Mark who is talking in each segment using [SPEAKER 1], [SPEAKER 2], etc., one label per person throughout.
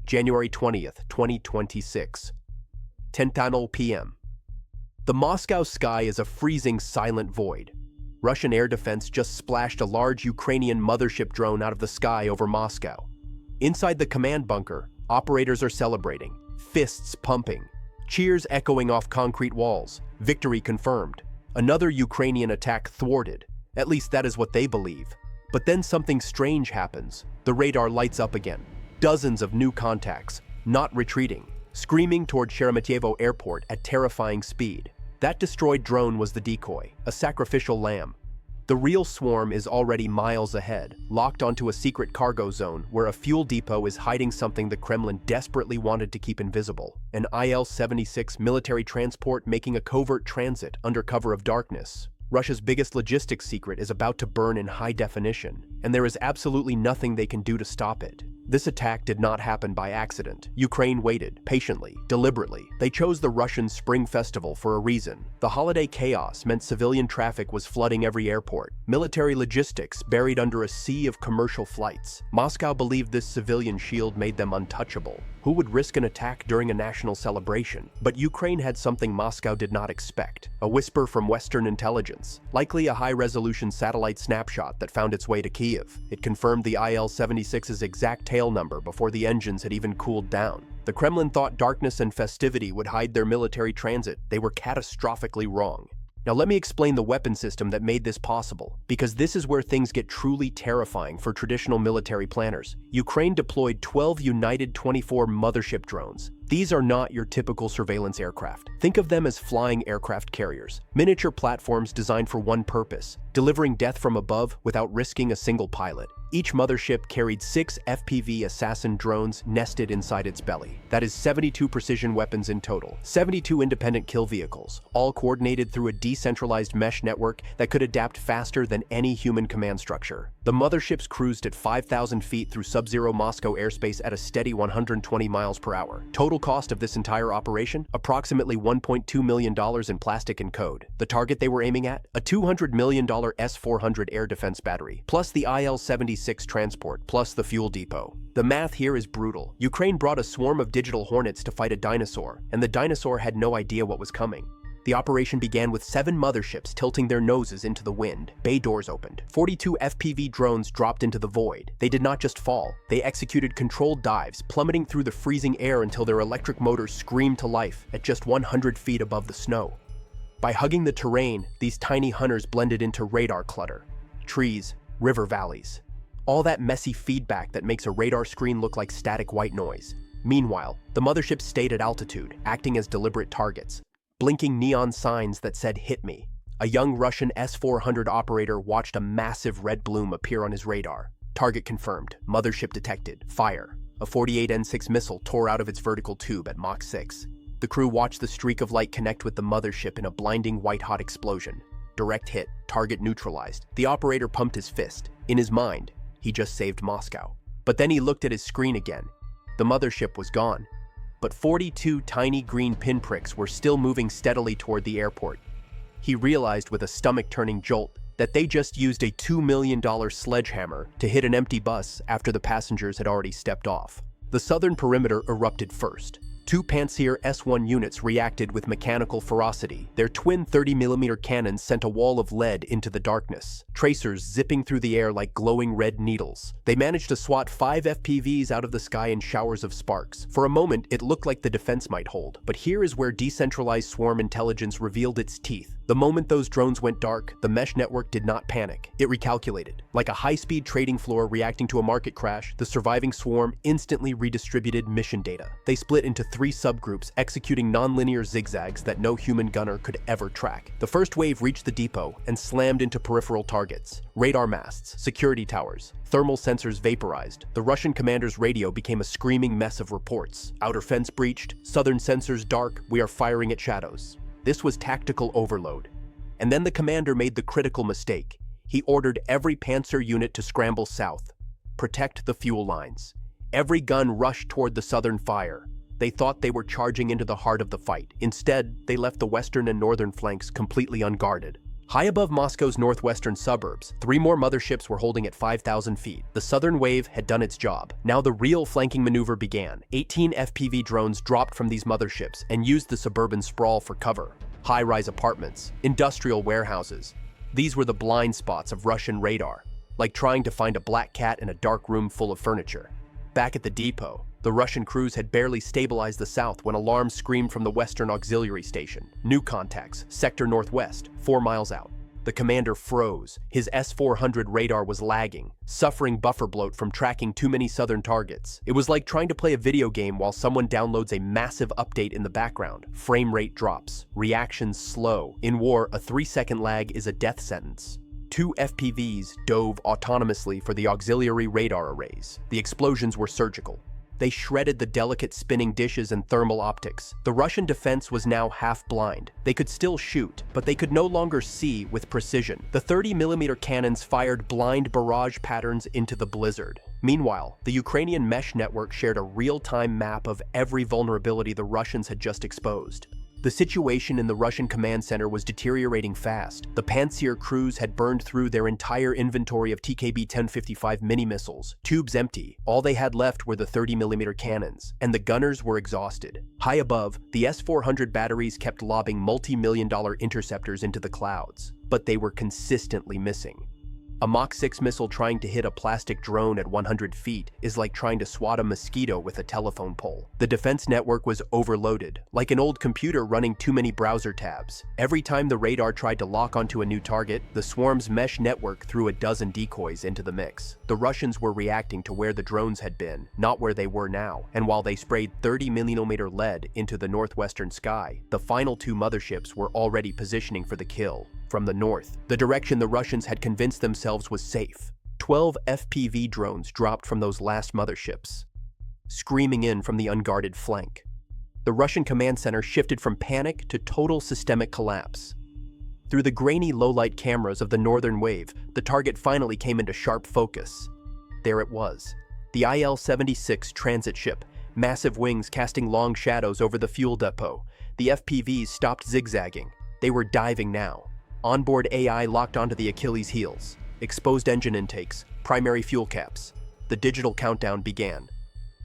[SPEAKER 1] January 20th, 2026. 10:00 p.m. The Moscow sky is a freezing, silent void. Russian air defense just splashed a large Ukrainian mothership drone out of the sky over Moscow. Inside the command bunker, operators are celebrating, fists pumping, cheers echoing off concrete walls, victory confirmed. Another Ukrainian attack thwarted. At least that is what they believe. But then something strange happens. The radar lights up again. Dozens of new contacts, not retreating, screaming toward Sheremetyevo Airport at terrifying speed. That destroyed drone was the decoy, a sacrificial lamb. The real swarm is already miles ahead, locked onto a secret cargo zone where a fuel depot is hiding something the Kremlin desperately wanted to keep invisible. An IL-76 military transport making a covert transit under cover of darkness. Russia's biggest logistics secret is about to burn in high definition, and there is absolutely nothing they can do to stop it. This attack did not happen by accident. Ukraine waited, patiently, deliberately. They chose the Russian Spring Festival for a reason. The holiday chaos meant civilian traffic was flooding every airport, military logistics buried under a sea of commercial flights. Moscow believed this civilian shield made them untouchable. Who would risk an attack during a national celebration? But Ukraine had something Moscow did not expect. A whisper from Western intelligence, likely a high-resolution satellite snapshot that found its way to Kyiv. It confirmed the IL-76's exact tail number before the engines had even cooled down. The Kremlin thought darkness and festivity would hide their military transit. They were catastrophically wrong. Now let me explain the weapon system that made this possible, because this is where things get truly terrifying for traditional military planners. Ukraine deployed 12 United 24 mothership drones. These are not your typical surveillance aircraft. Think of them as flying aircraft carriers, miniature platforms designed for one purpose: delivering death from above without risking a single pilot. Each mothership carried 6 FPV assassin drones nested inside its belly. That is 72 precision weapons in total, 72 independent kill vehicles, all coordinated through a decentralized mesh network that could adapt faster than any human command structure. The motherships cruised at 5,000 feet through sub-zero Moscow airspace at a steady 120 miles per hour. Total cost of this entire operation? Approximately $1.2 million in plastic and code. The target they were aiming at? A $200 million S-400 air defense battery, plus the IL-76 transport, plus the fuel depot. The math here is brutal. Ukraine brought a swarm of digital hornets to fight a dinosaur, and the dinosaur had no idea what was coming. The operation began with 7 motherships tilting their noses into the wind. Bay doors opened. 42 FPV drones dropped into the void. They did not just fall. They executed controlled dives, plummeting through the freezing air until their electric motors screamed to life at just 100 feet above the snow. By hugging the terrain, these tiny hunters blended into radar clutter. Trees, river valleys. All that messy feedback that makes a radar screen look like static white noise. Meanwhile, the motherships stayed at altitude, acting as deliberate targets. Blinking neon signs that said "hit me." A young Russian S-400 operator watched a massive red bloom appear on his radar. Target confirmed. Mothership detected. Fire. A 48 N6 missile tore out of its vertical tube at Mach 6. The crew watched the streak of light connect with the mothership in a blinding white-hot explosion. Direct hit. Target neutralized. The operator pumped his fist. In his mind, he just saved Moscow. But then he looked at his screen again. The mothership was gone. But 42 tiny green pinpricks were still moving steadily toward the airport. He realized with a stomach-turning jolt that they just used a $2 million sledgehammer to hit an empty bus after the passengers had already stepped off. The southern perimeter erupted first. 2 Pantsir S-1 units reacted with mechanical ferocity. Their twin 30mm cannons sent a wall of lead into the darkness, tracers zipping through the air like glowing red needles. They managed to swat 5 FPVs out of the sky in showers of sparks. For a moment, it looked like the defense might hold, but here is where decentralized swarm intelligence revealed its teeth. The moment those drones went dark, the mesh network did not panic. It recalculated. Like a high-speed trading floor reacting to a market crash, the surviving swarm instantly redistributed mission data. They split into 3 subgroups, executing nonlinear zigzags that no human gunner could ever track. The first wave reached the depot and slammed into peripheral targets. Radar masts, security towers, thermal sensors vaporized. The Russian commander's radio became a screaming mess of reports. Outer fence breached, southern sensors dark, we are firing at shadows. This was tactical overload. And then the commander made the critical mistake. He ordered every Panzer unit to scramble south. Protect the fuel lines. Every gun rushed toward the southern fire. They thought they were charging into the heart of the fight. Instead, they left the western and northern flanks completely unguarded. High above Moscow's northwestern suburbs, 3 more motherships were holding at 5,000 feet. The southern wave had done its job. Now the real flanking maneuver began. 18 FPV drones dropped from these motherships and used the suburban sprawl for cover. High-rise apartments, industrial warehouses. These were the blind spots of Russian radar, like trying to find a black cat in a dark room full of furniture. Back at the depot, the Russian crews had barely stabilized the south when alarms screamed from the Western Auxiliary Station. New contacts, sector northwest, 4 miles out. The commander froze. His S-400 radar was lagging, suffering buffer bloat from tracking too many southern targets. It was like trying to play a video game while someone downloads a massive update in the background. Frame rate drops, reactions slow. In war, a 3-second lag is a death sentence. 2 FPVs dove autonomously for the auxiliary radar arrays. The explosions were surgical. They shredded the delicate spinning dishes and thermal optics. The Russian defense was now half-blind. They could still shoot, but they could no longer see with precision. The 30mm cannons fired blind barrage patterns into the blizzard. Meanwhile, the Ukrainian mesh network shared a real-time map of every vulnerability the Russians had just exposed. The situation in the Russian command center was deteriorating fast. The Pantsir crews had burned through their entire inventory of TKB-1055 mini-missiles, tubes empty. All they had left were the 30mm cannons, and the gunners were exhausted. High above, the S-400 batteries kept lobbing multi-million-dollar interceptors into the clouds, but they were consistently missing. A Mach 6 missile trying to hit a plastic drone at 100 feet is like trying to swat a mosquito with a telephone pole. The defense network was overloaded, like an old computer running too many browser tabs. Every time the radar tried to lock onto a new target, the swarm's mesh network threw a dozen decoys into the mix. The Russians were reacting to where the drones had been, not where they were now, and while they sprayed 30mm lead into the northwestern sky, the final 2 motherships were already positioning for the kill. From the north, the direction the Russians had convinced themselves was safe. 12 FPV drones dropped from those last motherships, screaming in from the unguarded flank. The Russian command center shifted from panic to total systemic collapse. Through the grainy low-light cameras of the northern wave, the target finally came into sharp focus. There it was, the IL-76 transit ship, massive wings casting long shadows over the fuel depot. The FPVs stopped zigzagging. They were diving now. Onboard AI locked onto the Achilles' heels. Exposed engine intakes, primary fuel caps. The digital countdown began.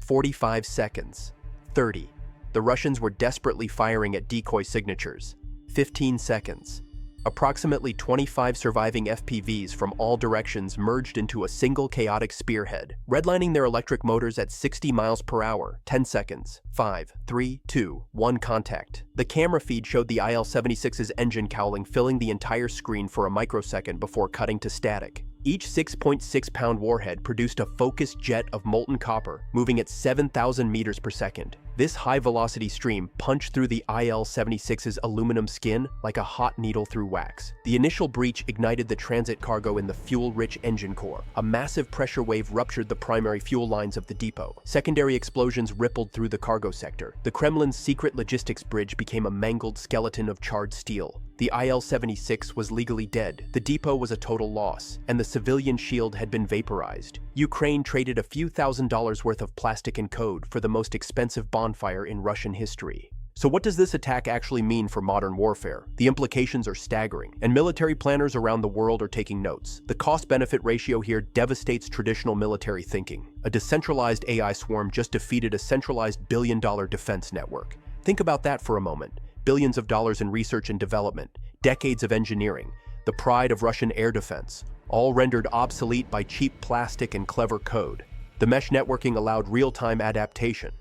[SPEAKER 1] 45 seconds. 30. The Russians were desperately firing at decoy signatures. 15 seconds. Approximately 25 surviving FPVs from all directions merged into a single chaotic spearhead, redlining their electric motors at 60 miles per hour. 10 seconds. 5, 3, 2, 1 contact. The camera feed showed the IL-76's engine cowling filling the entire screen for a microsecond before cutting to static. Each 6.6-pound warhead produced a focused jet of molten copper, moving at 7,000 meters per second. This high-velocity stream punched through the IL-76's aluminum skin like a hot needle through wax. The initial breach ignited the transit cargo in the fuel-rich engine core. A massive pressure wave ruptured the primary fuel lines of the depot. Secondary explosions rippled through the cargo sector. The Kremlin's secret logistics bridge became a mangled skeleton of charred steel. The IL-76 was legally dead, the depot was a total loss, and the civilian shield had been vaporized. Ukraine traded a few $1,000s worth of plastic and code for the most expensive bonfire in Russian history. So what does this attack actually mean for modern warfare? The implications are staggering, and military planners around the world are taking notes. The cost-benefit ratio here devastates traditional military thinking. A decentralized AI swarm just defeated a centralized billion-dollar defense network. Think about that for a moment. Billions of dollars in research and development, decades of engineering, the pride of Russian air defense, all rendered obsolete by cheap plastic and clever code. The mesh networking allowed real-time adaptation.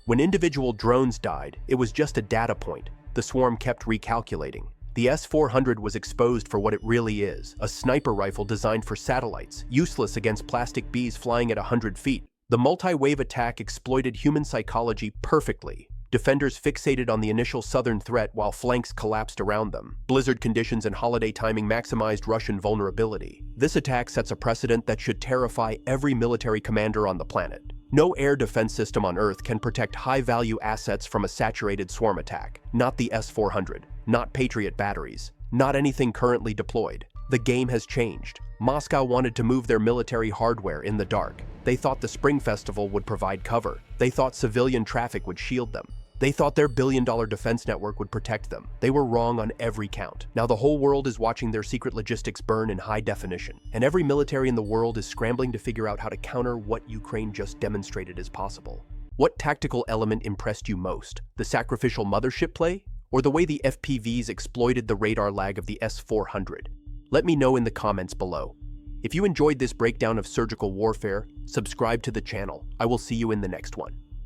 [SPEAKER 1] When individual drones died, it was just a data point. The swarm kept recalculating. The S-400 was exposed for what it really is, a sniper rifle designed for satellites, useless against plastic bees flying at 100 feet. The multi-wave attack exploited human psychology perfectly. Defenders fixated on the initial southern threat while flanks collapsed around them. Blizzard conditions and holiday timing maximized Russian vulnerability. This attack sets a precedent that should terrify every military commander on the planet. No air defense system on Earth can protect high-value assets from a saturated swarm attack. Not the S-400, not Patriot batteries, not anything currently deployed. The game has changed. Moscow wanted to move their military hardware in the dark. They thought the Spring Festival would provide cover. They thought civilian traffic would shield them. They thought their billion-dollar defense network would protect them. They were wrong on every count. Now the whole world is watching their secret logistics burn in high definition, and every military in the world is scrambling to figure out how to counter what Ukraine just demonstrated is possible. What tactical element impressed you most? The sacrificial mothership play? Or the way the FPVs exploited the radar lag of the S-400? Let me know in the comments below. If you enjoyed this breakdown of surgical warfare, subscribe to the channel. I will see you in the next one.